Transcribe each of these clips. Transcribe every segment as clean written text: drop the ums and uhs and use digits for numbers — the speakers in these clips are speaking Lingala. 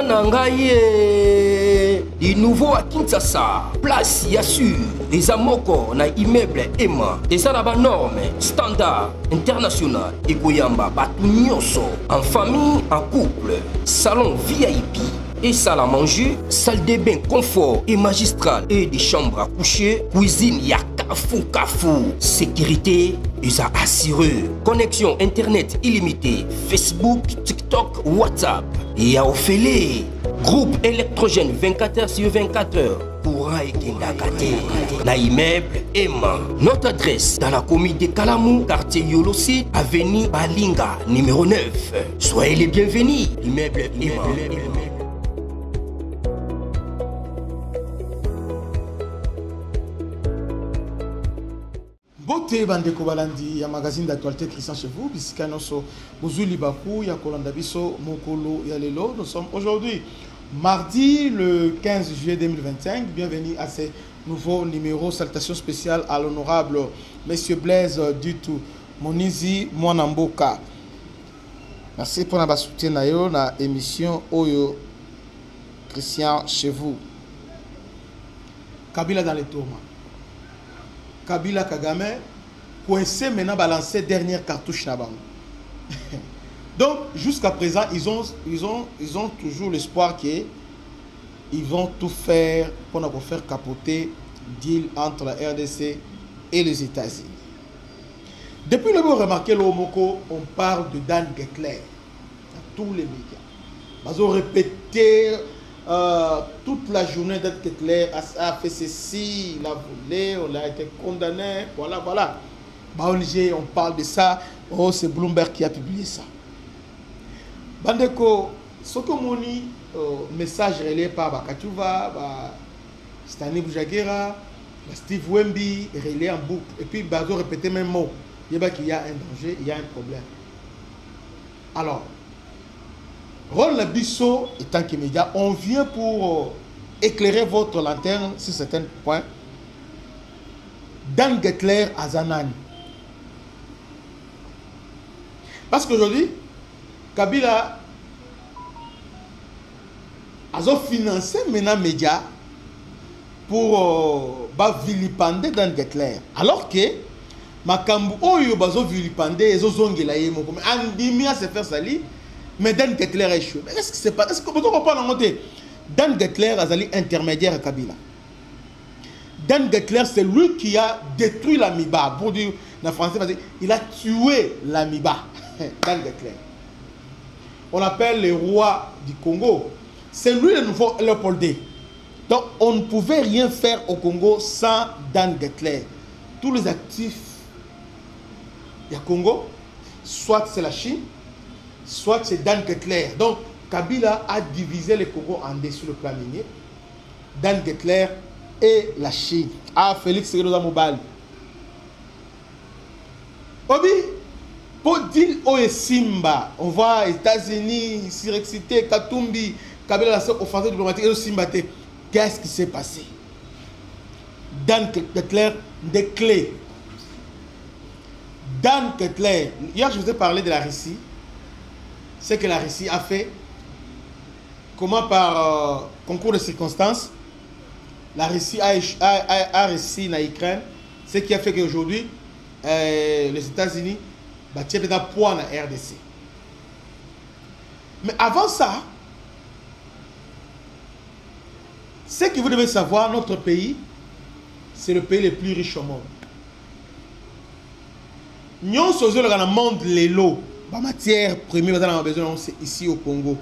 Bana Nangaye, du nouveau à Kinshasa, place Yassur, des amoko na immeuble Emma, des arabes normes, standard, international, et Goyamba, Batu Nyonso, en famille, en couple, salon VIP. Et salle à manger, salle de bain confort et magistral et des chambres à coucher, cuisine ya kafou, sécurité ils a assuré, connexion internet illimitée, Facebook, TikTok, WhatsApp et à Ophélie, groupe électrogène 24h/24h. Courant et Kindakate, na immeuble Emma. Notre adresse dans la commune de Kalamou, quartier Yolosi, avenue Balinga, numéro 9. Soyez les bienvenus, immeuble Emma. Bote bandeko balandi ya magazine d'actualité Christian chez vous bisika noso bozuli baku ya kolanda biso mokolo ya lelo. Nous sommes aujourd'hui mardi le 15 juillet 2025. Bienvenue à ce nouveau numéro. Salutation spéciale à l'honorable monsieur Blaise Dutou Monizi Mwanamboka. Merci pour notre soutien na yo na émission Oyo Christian chez vous. Kabila dans les tourments. Kabila Kagame, coincé maintenant balancer dernière cartouche là-bas. Donc jusqu'à présent, ils ont toujours l'espoir qu'ils vont tout faire pour nous faire capoter deal entre la RDC et les États-Unis. Depuis le moment remarqué le Moko, on parle de Dan Gettler dans tous les médias. Ils ont répété toute la journée d'être Gettler a fait ceci, il a volé, on a été condamné, voilà. On parle de ça, oh c'est Bloomberg qui a publié ça. Bandeko, ce que mon message relais par Bakatuva, Stanley Boujagera, Steve Wemby, relais en boucle, et puis Bazo répéter même mot, il y a un danger, il y a un problème. Alors, Rôle Labisso étant que média, on vient pour éclairer votre lanterne sur certains points. Dan Gettler à Zanani. Parce qu'aujourd'hui, Kabila a financé maintenant les médias pour vilipender Dan Gettler. Alors que Makambu Oyo bazo vilipender, ils ont zongé moko. Andimi à se faire salir. Mais Dan Gettler est chaud. Mais qu'est-ce qui se passe? Est-ce que vous comprenez? Dan Gettler a été intermédiaire à Kabila. Dan Gettler, c'est lui qui a détruit l'Amiba. Pour dire en français, il a tué l'Amiba. Dan Gettler. On l'appelle le roi du Congo. C'est lui le nouveau Léopoldé. Donc on ne pouvait rien faire au Congo sans Dan Gettler. Tous les actifs du Congo, soit c'est la Chine, soit c'est Dan Gettler. Donc, Kabila a divisé le Congo en deux sur le plan minier. Dan Gettler et la Chine. Ah, Félix Segedoza Mobali. Obi, pour dire Oye Simba, on voit États-Unis, surexcité, Katumbi, Kabila la offensive diplomatique et Simba. Qu'est-ce qui s'est passé? Dan Gettler, des clés. Dan Gettler, hier je vous ai parlé de la Russie. C'est que la Russie a fait, comment par concours de circonstances, la Russie a réussi dans l'Ukraine, ce qui a fait qu'aujourd'hui, les États-Unis battent un poids dans la RDC. Mais avant ça, ce que vous devez savoir, notre pays, c'est le pays le plus riche au monde. Nous sommes dans le monde de l'eau. La matière première, nous avons besoin ici au Congo.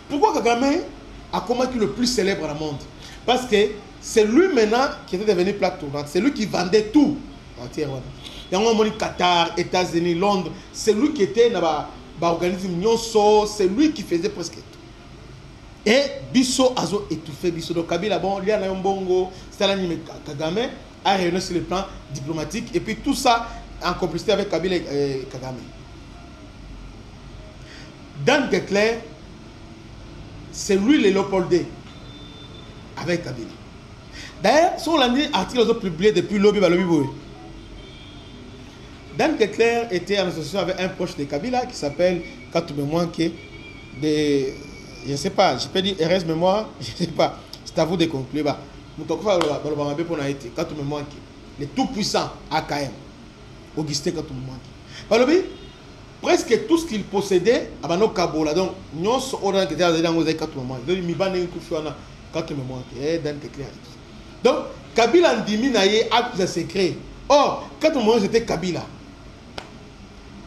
Pourquoi Kagame a combattu le plus célèbre dans le monde? Parce que c'est lui maintenant qui était devenu plaque tournante. C'est lui qui vendait tout. Il y a Qatar, États-Unis, Londres. C'est lui qui était dans l'organisme Nyonso. C'est lui qui faisait presque tout. Et Bisso a étouffé Bisso. Donc Kabila, bon, il y a un bongo, c'est l'anime Kagame a réuni sur le plan diplomatique. Et puis tout ça en complicité avec Kabila et Kagame. Dan Gettler, c'est lui le Léopoldé avec Kabila. D'ailleurs, sur l'année article publié depuis Lobby Balobi. Dan Kettler était en association avec un proche de Kabila qui s'appelle Katumbi Mwanke. Je ne sais pas, je peux dire RS Mémoire, je ne sais pas. C'est à vous de conclure. Le tout-puissant AKM, Augustin Katumbi Mwanke. Presque tout ce qu'il possédait, Abano Kabola, donc, nous sommes dans le Katumbi Mwanke. Donc, Kabila Ndimi naye acte de secret. Or, Katumbi Mwanke c'était Kabila.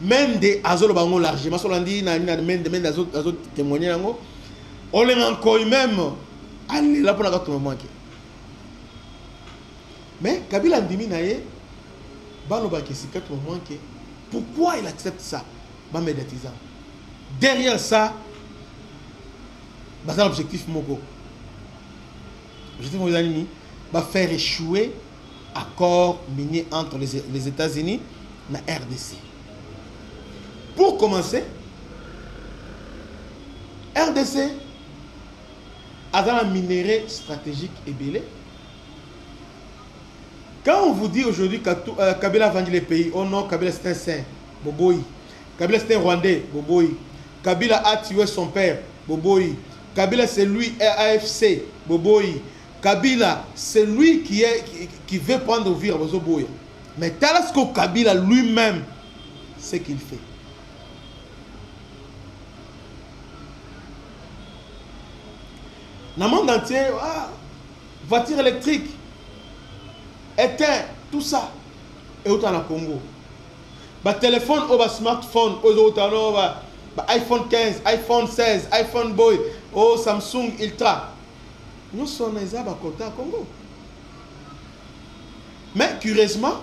Même des Azolo Bango largement, Solandi, même des Azolo témoigner, on les rencontre même. Allez là pour la Katumbi Mwanke. Mais Kabila Ndimi naye, Balobaki c'est Katumbi Mwanke. Pourquoi il accepte ça? Derrière ça, c'est l'objectif Mogo. L'objectif Mogo va faire échouer l'accord minier entre les États-Unis et la RDC. Pour commencer, RDC a dans un minerai stratégique et belé. Quand on vous dit aujourd'hui que Kabila a vendu les pays, oh non, Kabila c'est un saint, Boboï. Kabila c'est un Rwandais, Boboï. Kabila a tué son père, Boboï. Kabila c'est lui, AFC, Boboï. Kabila c'est lui qui veut prendre vie à Bozoboï. Mais Talasco Kabila lui-même, ce qu'il fait. Dans le monde entier, voiture électrique, éteint, tout ça. Et autant au Congo. Téléphone ou smartphone, iPhone 15, iPhone 16, iPhone Boy, Samsung Ultra. Nous sommes au Congo. Mais curieusement,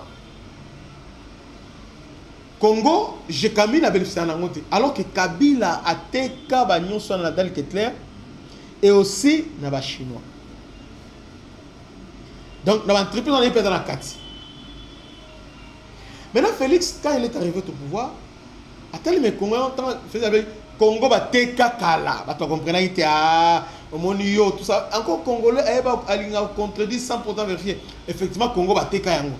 Congo, j'ai Kabila a bénéficié en Angote. Alors que Kabila a été dans Dan Kettler et aussi dans les Chinois. Donc, dans l'entreprise, on est dans la carte. Maintenant, Félix, quand il est arrivé au pouvoir, à tel mais Congo, Congo va te kala, tu comprends, il était à Monio, tout ça. Encore Congolais, il a contredit 100% vérifié. Effectivement, Congo va te kala.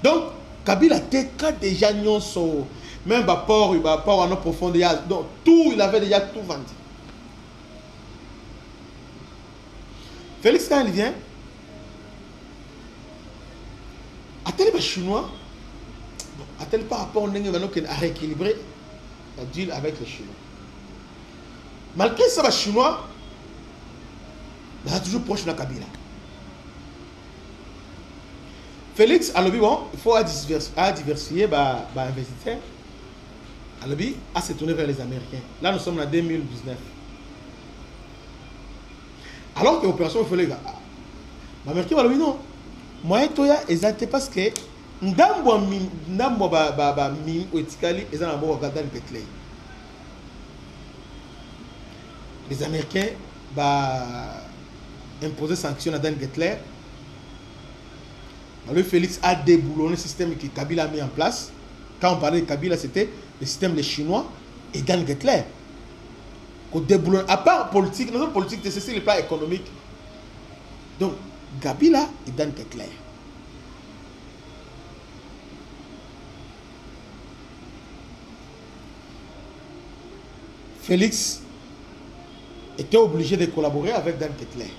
Donc, Kabila te déjà nyonso, même port en profondeur. Donc, tout, il avait déjà tout vendu. Félix, quand il vient, a-t-il pas chinois? A-t-il pas rapport à rééquilibrer la deal avec les Chinois? Malgré ça, les Chinois, ils sont toujours proches de la Kabila. Félix, à l'objet, bon, il faut diversifier les investisseurs. À l'objet, à se tourner vers les Américains. Là, nous sommes en 2019. Alors que l'opération, il faut les gars. Les Américains, ils non. Moi, exactement parce que ndambo mi otikali eza na moko Dan Kettler. Les Américains imposer sanctions à Dan Kettler. Alors Félix a déboulonné le système que Kabila a mis en place. Quand on parlait de Kabila, c'était le système des Chinois et Dan Kettler. À part politique, notre politique, c'est le plan économique. Donc, Kabila et Dan Kettler. Félix était obligé de collaborer avec Dan Kettler.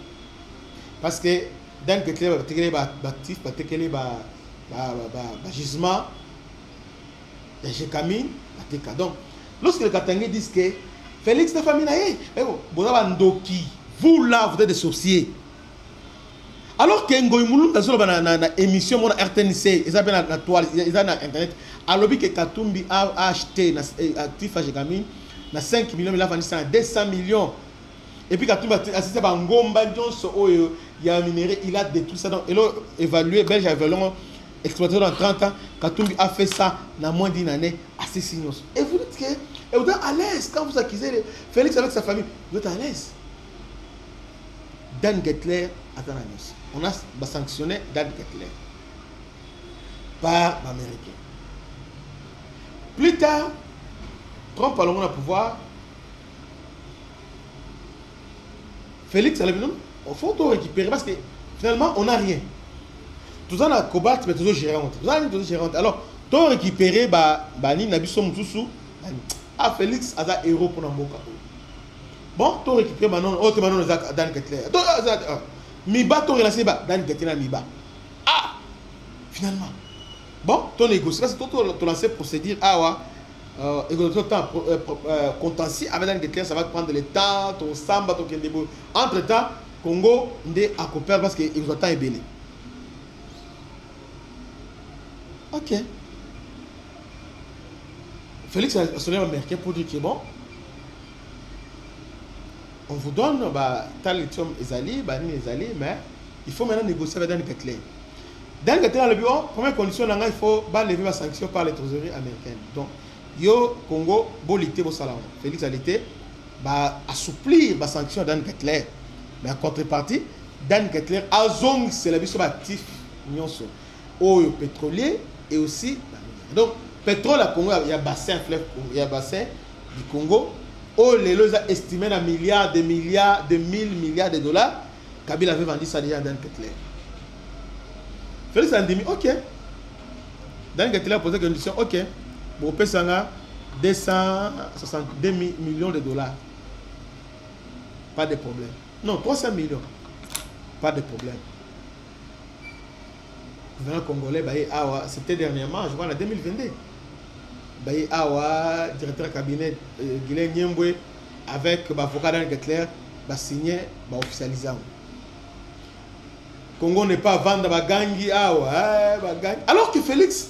Parce que Dan Kettler va actif, va tekele gisement, de Jekamine, donc, lorsque les Katangais disent que Félix de famille, vous là, vous êtes des sorciers. Alors que Ngoy Moulou, dans une émission de RTNC, ils ont la toile, ils ont internet, alors que Katumbi a acheté actif à Jekamine, 5 millions, il a vendu ça à 200 millions. Et puis Katumbi a assisté à Ngomba, il y a un minéré, il a détruit ça. Donc, il a évalué, Belge a évalué, exploité dans 30 ans, Katumbi a fait ça dans moins d'une année, assez signaux. Et vous dites que, et vous êtes à l'aise quand vous accusez Félix avec sa famille, vous êtes à l'aise. Dan Kettler, attends, on a sanctionné Dan Kettler par l'Américain. Plus tard, Trump a le pouvoir. Félix a le il faut tout récupérer parce que finalement on n'a rien. tout ça na combattre mais toujours gérante. Tout ça toujours gérante. Alors, tu récupérer ni nabiso mususu. Ah Félix a un héros pour Namboka. Bon, tu récupérer maintenant autre maintenant Dan Kettler. Miba tu relancer Dan Kettler Miba. Ah finalement. Bon, ton négocier parce que tu lancer procédure et que temps contentieux avec Dan Kettler ça va te prendre le temps, ton samba ton kendebo. Entre-temps, Congo ndé à coopérer parce que ils ont temps ébélé. OK. Félix a sonné américain pour dire que bon, on vous donne tal lithium ezali, mais il faut maintenant négocier avec Dan Kettler. Dan Kettler le bureau, première condition il faut lever la sanction par les trésoriers américaines. Donc yo Congo bolité au salon. Félix a été assouplir la sanction à Dan Kettler. Mais en contrepartie, Dan Kettler a zong c'est la biso actif nyonso. Oyo pétrolier et aussi donc pétrole à Congo, il y a bassin fleuve, il y a bassin du Congo. Oh, les lois estimés à milliards, de 1000 milliards de dollars. Kabila avait vendu ça déjà à Dan Kettler. Félix a dit, ok. Dan Kettler a posé la condition, ok. Bon, on peut s'en 262 millions de dollars. Pas de problème. Non, 300 millions. Pas de problème. Le gouvernement congolais, c'était dernièrement, je crois en 2022. Directeur cabinet Guilain Nyembwe avec l'avocat Dan Kettler signé officialisé. Congo n'est pas vendre bagangi alors que Félix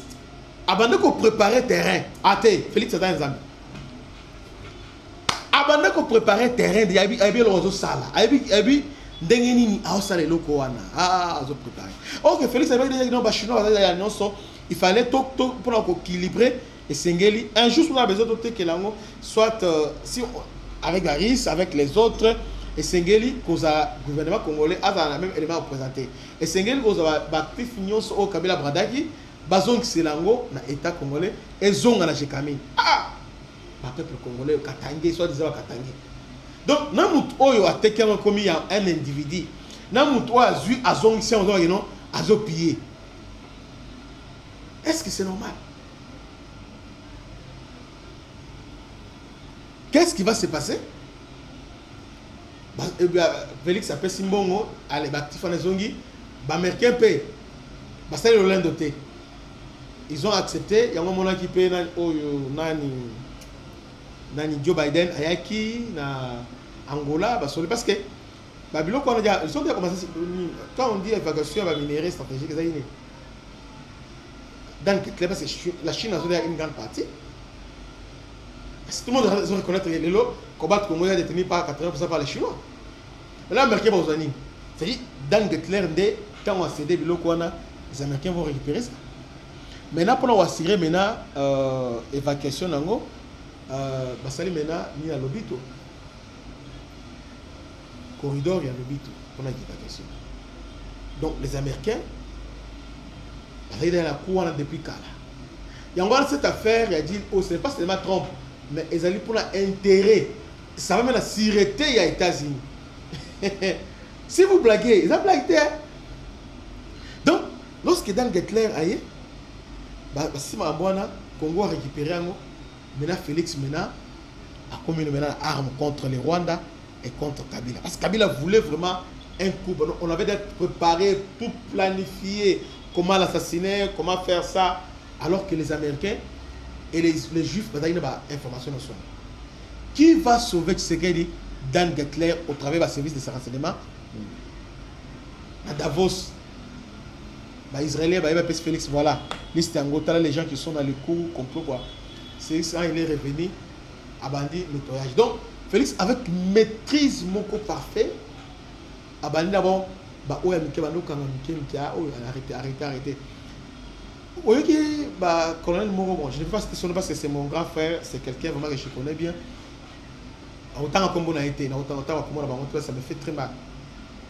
abandonne qu'on préparer terrain. Félix est un ami. Abandonne qu'on préparer terrain de Yabi Lozo Sala. Yabi Dengeni Aosale Loko Wana. Azo préparer. Ok, Félix avait dit non, Chinois, il fallait tout pour équilibrer. Et Sengeli, un jour, on a besoin de que l'ango soit si avec Garis, avec les autres, et Sengeli, cause à gouvernement congolais, a le même élément représenté. Et Sengeli, cause à Bakti Fignon au Kabila Bradaki, Bazong Selango, na État congolais, et Zong à la Jekami. Le peuple congolais, Katangé, soit disant Katangé. Donc, Namout Oyo a été commis un individu. Namout Oyo a vu à Zong, si on dit non, à Zopillé. Est-ce que c'est normal? Qu'est-ce qui va se passer? Félix appelle Simbongo, allez, Tifane Zongi, Américain paye. C'est le doté. Ils ont accepté, il y a un moment qui paye Nani Joe Biden, Ayaki, na Angola, parce que Babylone, ils ont déjà commencé, quand on dit évacuation à minerai stratégique, dans la Chine a une grande partie. Tout le monde doit reconnaître les lots, combattre Congo est détenu par 80% par les Chinois. Là, les Américains vont venir. C'est-à-dire, Dan Kettler, quand on a cédé les les Américains vont récupérer ça. Maintenant, pour nous assurer l'évacuation, Basali maintenant, il y a l'obito. Corridor, il y a l'obito pour l'évacuation. Donc, les Américains, ils sont dans la cour depuis Kala. Il y a encore cette affaire, il a dit, oh, ce n'est pas seulement Trump. Mais ils allaient pour l'intérêt. Ça va même la sûreté aux États-Unis. Si vous blaguez, ils ont blagué. Donc, lorsque Dan Kettler a eu, si Mabouana, Congo a récupéré, maintenant Félix a commis une arme contre les Rwandais et contre Kabila. Parce que Kabila voulait vraiment un coup. On avait d'être préparé, tout planifié, comment l'assassiner, comment faire ça, alors que les Américains et les Juifs, ils ont une information. Qui va sauver Tshisekedi? Dan Kettler au travers du service de renseignement à Davos. Les Israéliens, Félix, voilà. Liste en gros, les gens qui sont dans le coup, complot quoi. C'est ça, il est revenu à bandit nettoyage. Donc, Félix, avec maîtrise moko parfait, à bandit d'abord, arrêtez. Oui, colonel Moro, bon, je ne vais pas citer son nom parce que c'est mon grand frère, c'est quelqu'un vraiment que je connais bien. Autant comme on a été, ça me fait très mal.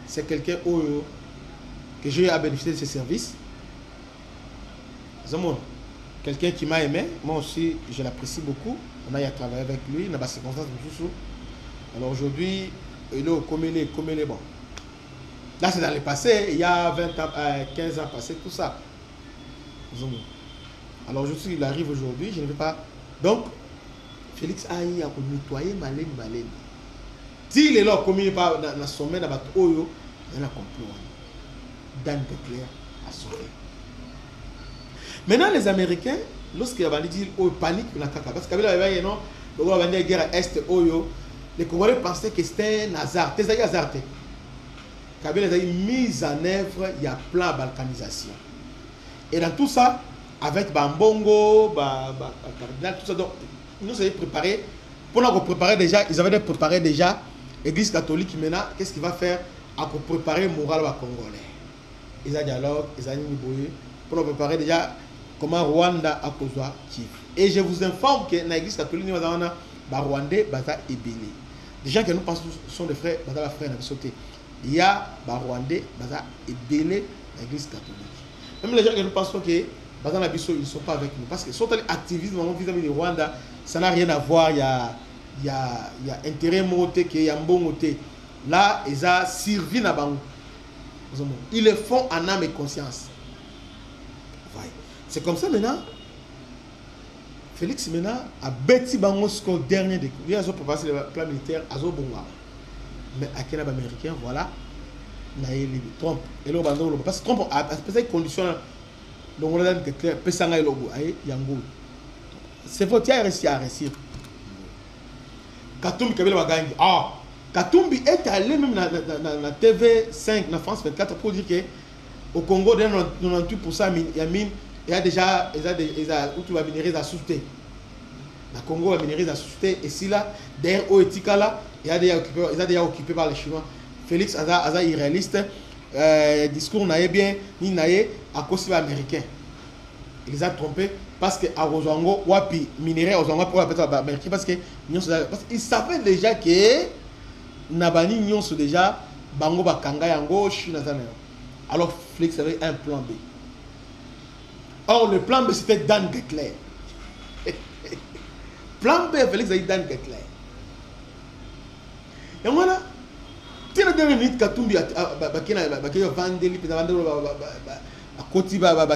C'est quelqu'un que j'ai à bénéficier de ses services. Quelqu'un qui m'a aimé, moi aussi je l'apprécie beaucoup. On a eu à travailler avec lui, dans des circonstances de tout. Alors aujourd'hui, il est comme il est bon. Là, c'est dans le passé, il y a 20 ans, 15 ans passé, tout ça. Alors, il arrive aujourd'hui, je ne vais pas. Donc, Félix a eu à nettoyer Malène. S'il est là, comme il n'est pas dans le sommet, dans le Oyo, il y a un complot. Dan Declerc a sauvé. Maintenant, les Américains, lorsqu'ils avaient dit Oyo, panique, parce qu'il y avait une guerre à Est, Oyo, les Congolais pensaient que c'était un hasard. C'était un hasard. Kabila a mis en œuvre, il y a plein de balkanisation. Et dans tout ça, avec Bambongo, Cardinal, tout ça, donc, nous avaient préparé, pour nous préparer déjà, ils avaient préparé déjà l'Église catholique maintenant, qu'est-ce qu'il va faire pour préparer le moral aux Congolais. Ils ont dialogue, ils ont mis pour nous préparer déjà comment Rwanda a causé Kiev. Et je vous informe que dans l'Église catholique, nous avons des Rwandais, et Béni. Des gens que nous pensons sont des frères, frères sauté. Il y a des Rwandais, et Béni dans l'Église catholique. Même les gens que nous pensons que ils ne sont pas avec nous. Parce que sont activisme vis-à-vis du Rwanda, ça n'a rien à voir. Il y a intérêt monté, il y a un bon côté. Là, ils ont servi à Bangou. Ils le font en âme et conscience. C'est comme ça maintenant. Félix maintenant a bêti Bango jusqu'au dernier découvert. Il a passé le plan militaire à Zobonga. Mais à quel américain, voilà. Trump. Et là, parce que Trump a spécialisé des conditions. Donc on a dit que Pesanga et Lobo, Yango. C'est votre à réussir. Katumbi Kabila va gagner. Ah, Katumbi est allé même dans la TV5, dans France 24 pour dire que au Congo, 98% il y a déjà où tu vas minérer à sous-té. Le Congo va minérer à sous-té. Et si là, derrière Oetika là, il y a déjà occupé par les Chinois. Félix Aza irréaliste. Discours n'a bien ni naïe à cause des Américains. Ils les ont trompés parce que à Rozango, Wapi, minerai Rozango pour la Américain parce qu'ils savaient déjà que Nabani Nyon sont déjà Bango Bakanga Yango, Chine. Alors Félix avait un plan B. Or, le plan B c'était Dan Declerc. Plan B, Félix a eu Dan Declerc. Et voilà. Tu as dernière minute Katumbi a vendu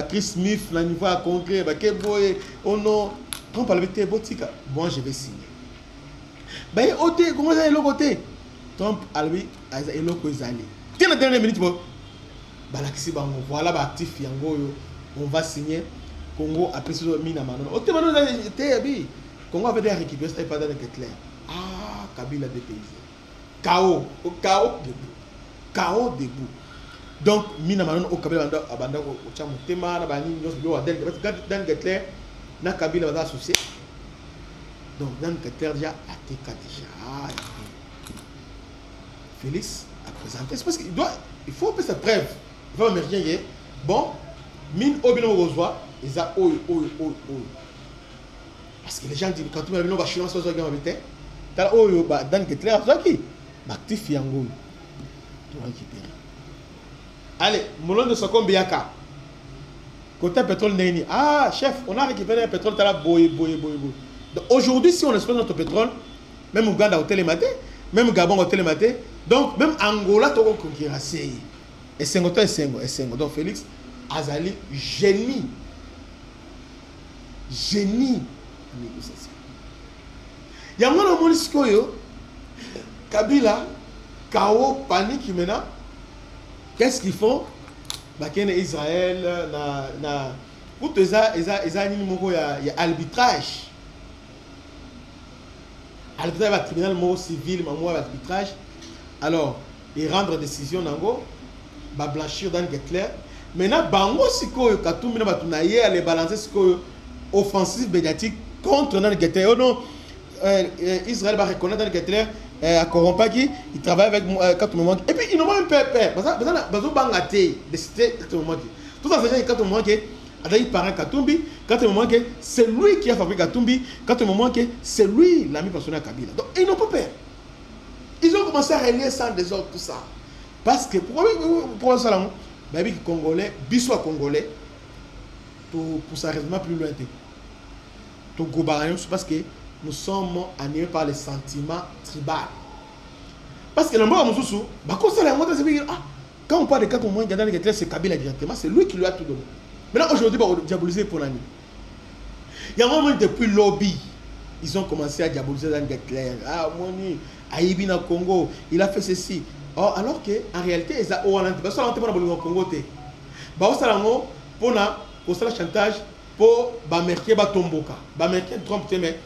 Chris Smith, na niveau à congrès, oh non, quand on parle de Botika, bon, je vais signer. Ben, comment ça est le côté? Trump a lui, il est le côté. Tu as la dernière minute, voilà, actif, on va signer. Congo a pris ce mina manon. Congo avait déjà récupéré ça, pas dans le clair. Ah, Kabila dépaysé. Chaos debout. Donc, mina manon au Kabila abanda au Chamotema, na bani nyos a Dan Declerc na Kabila va associé. Donc Dan Declerc déjà a été déjà. Félix a présenté. C'est parce qu'il faut faire sa preuve. Il faut américain. Bon, mine obino reçoit, ils ont parce que les gens disent quand tu m'as vu, on va chier dans ce genre de temps. T'as oyo Dan Declerc, ça qui actif yango. Tu vas récupérer. Allez, Molon de Sokom Biaka. Côté pétrole Néni. Ah, chef, on a récupéré le pétrole, t'as boy. Aujourd'hui, si on exploite notre pétrole, même Ouganda au télématé, même Gabon au télématé, donc même Angola, tu vas concurrencer. Et Sengo. Donc Félix Azali, génie en négociation. Il y a un monde Kabila, chaos, panique maintenant. Qu'est-ce qu'ils font? Israël, pour il y a arbitrage. Arbitrage, tribunal civil, arbitrage. Alors, ils rendent décision nango, blanchir Dan Declerc. Maintenant, bango siko Katumbi na batunaye aller balancer siko offensive médiatique contre Dan Declerc. Oh non, Israël va reconnaître Dan Declerc. À Corrompaki, il travaille avec Katumbi. Et puis, ils n'ont même pas peur. Parce que ils ont bangaté de citer Katumbi. Tout ça, c'est Katumbi. Il parle Katumbi. Katumbi, c'est lui qui a fabriqué Katumbi. Katumbi, c'est lui l'ami personnel à Kabila. Donc, ils n'ont pas peur. Ils ont commencé à relier sans désordre, tout ça. Parce que, pourquoi ça, les Congolais, bisous Congolais, pour ça raisonnement plus loin. Parce que nous sommes animés par les sentiments tribaux. Parce que le mot Moussou, Quand on parle de cas comme moi, Dan Gettler, c'est Kabila directement, c'est lui qui lui a tout donné. Maintenant, aujourd'hui, on va diaboliser pour l'année. Il y a un moment depuis lobby, ils ont commencé à diaboliser Dan Gettler. Ah, Moni, Aïbina Congo, il a fait ceci. Oh, alors qu'en réalité, ils ont parce que au Congo, pour le chantage, pour Bamerké Batomboka. Bamerké Trump, mais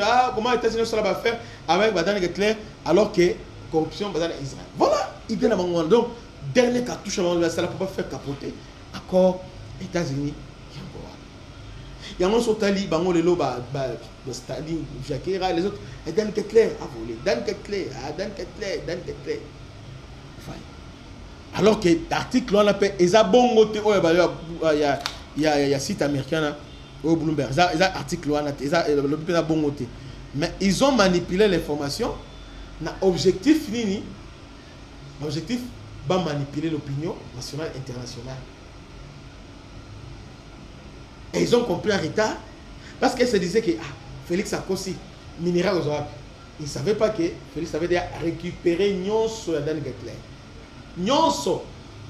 ah, comment les États-Unis va faire avec Dan Gettler alors que corruption dans Israël. Voilà, il vient à mon donc, dernier cartouche, ça ne peut pas faire capoter. Accord, États-Unis, il y a un autre tali, Bango Lelo, Staline, Jacquera, les autres, et Dan Gettler a volé. Dan Gettler. Alors que l'article, on appelle Ezabongo, il y a site américain au Bloomberg, il y a article, mais ils ont manipulé l'information. L'objectif, l'objectif va manipuler l'opinion nationale et internationale. Et ils ont compris en retard parce qu'ils se disaient que Félix Sarkozy, minéral aux Arabes, ils ne savaient pas que Félix avait déjà récupéré Nyonso et Dan Gettler. Nyonso,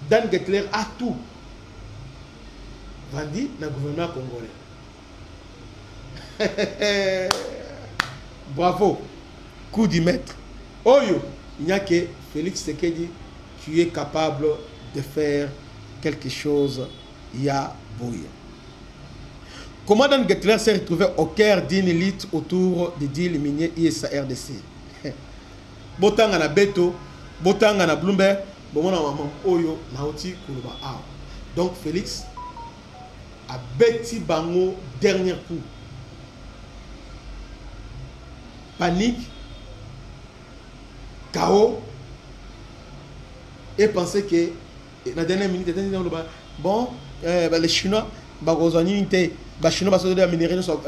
Dan Gettler a tout vendu dans le gouvernement congolais. Bravo, coup du maître. Oyo, il n'y a que Félix Tshisekedi, tu es capable de faire quelque chose, il y a bouillant. Comment Dan Gettler s'est retrouvé au cœur d'une élite autour des deals miniers ISA RDC? Botanga na Beto, Botanga na Bloomberg, Bomona Maman Oyo, Naoti Koulouba Ao. Donc Félix a bêti Bango dernier coup. Panique, chaos, et penser que la dernière minute, bon, les Chinois, les Chinois sont déjà minérés, ils sont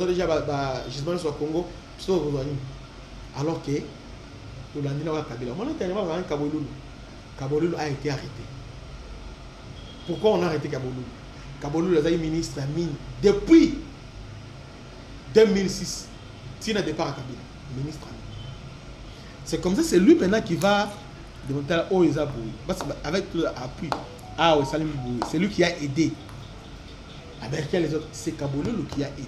déjà justement sur le Congo, alors que le lendemain, Kabolulu a été arrêté. Pourquoi on a arrêté Kabolulu? Kabolulu est ministre de la mine depuis 2006. S'il n'a départ à Kabila, ministre. C'est comme ça, c'est lui maintenant qui va démonter au Isaboui. Avec tout l'appui. Ah oui, Salim Boui. C'est lui qui a aidé. Avec les autres, c'est Kabolulu qui a aidé.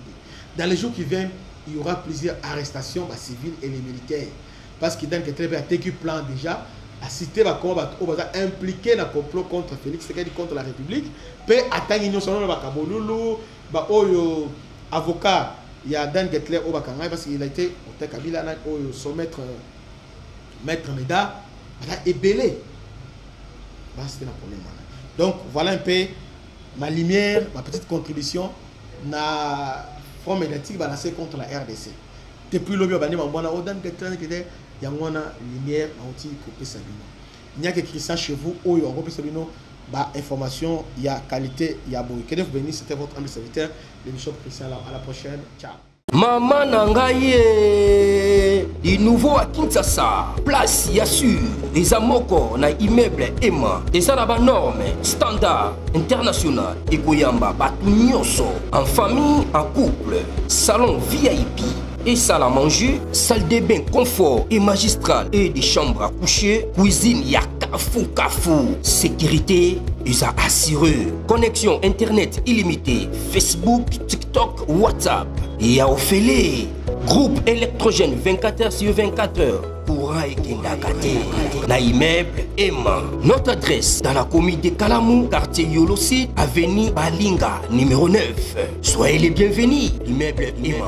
Dans les jours qui viennent, il y aura plusieurs arrestations civiles et les militaires. Parce qu'il Dan Gettler a TQ plan déjà, a cité impliqué dans le complot contre Félix Tshisekedi, contre la République. Peut atteindre l'union sur le Kabolulu, avocat. Il y a Dan Gettler au Bakangay parce qu'il a été au Kabila son maître Meda et belé. C'était un problème. Donc voilà un peu ma lumière, ma petite contribution na front médiatique balancé contre la RDC. Depuis le biobani mambona au Dan Gettler qui était il y a une lumière anti coupé Sabino. Il n'y a que Christian chez vous où il y a coupé Sabino. Bah, information, il y a qualité, il y a beau. Que Dieu vous bénisse, c'était votre ami serviteur, l'émission Christian. À la prochaine, ciao. Maman Nangaye, du nouveau à Kinshasa, place Yassur, les Amoko na immeuble Emma, et ça là-bas norme, standard, international, et Goyamba, Batu Nyonso, en famille, en couple, salon VIP. Et salle à manger, salle de bain confort et magistral et des chambres à coucher, cuisine ya kafou, sécurité, ils ont assuré, connexion internet illimitée, Facebook, TikTok, WhatsApp, et à Ophélie, groupe électrogène 24h/24h. Courant et Kendakate, na immeuble Emma. Notre adresse dans la commune de Kalamou, quartier Yolosi, avenue Balinga, numéro 9. Soyez les bienvenus, immeuble Emma.